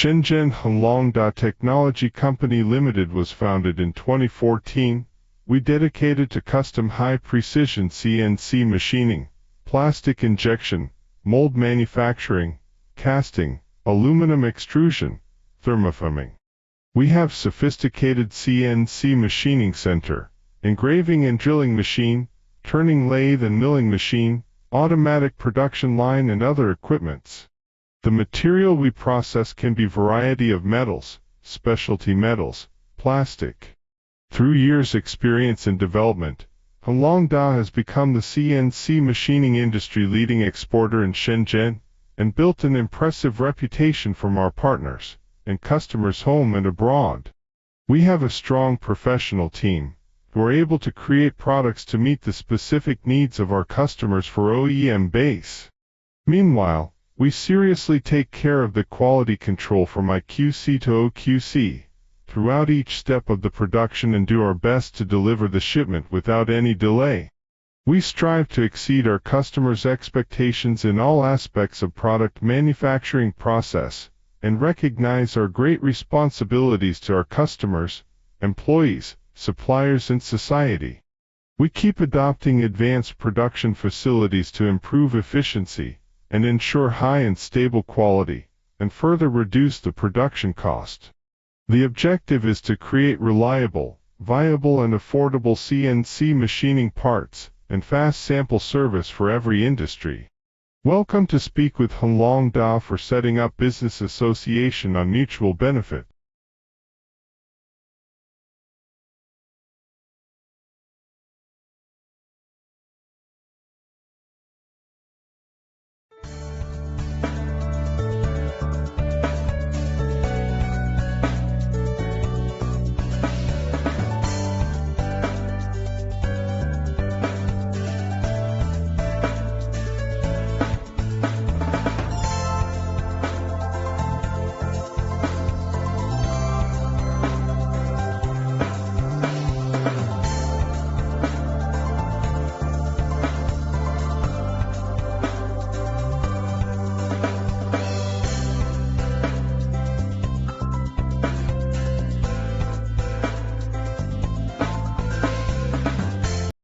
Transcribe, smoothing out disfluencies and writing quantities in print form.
Shenzhen Honglongda Technology Company Limited was founded in 2014. We dedicated to custom high-precision CNC machining, plastic injection, mold manufacturing, casting, aluminum extrusion, thermoforming. We have sophisticated CNC machining center, engraving and drilling machine, turning lathe and milling machine, automatic production line and other equipments. The material we process can be variety of metals, specialty metals, plastic. Through years' experience in development, Honglongda has become the CNC machining industry leading exporter in Shenzhen, and built an impressive reputation from our partners and customers home and abroad. We have a strong professional team, who are able to create products to meet the specific needs of our customers for OEM base. Meanwhile, we seriously take care of the quality control from IQC to OQC, throughout each step of the production and do our best to deliver the shipment without any delay. We strive to exceed our customers' expectations in all aspects of product manufacturing process, and recognize our great responsibilities to our customers, employees, suppliers and society. We keep adopting advanced production facilities to improve efficiency, and ensure high and stable quality, and further reduce the production cost. The objective is to create reliable, viable and affordable CNC machining parts, and fast sample service for every industry. Welcome to speak with Honglongda for setting up business association on mutual benefit.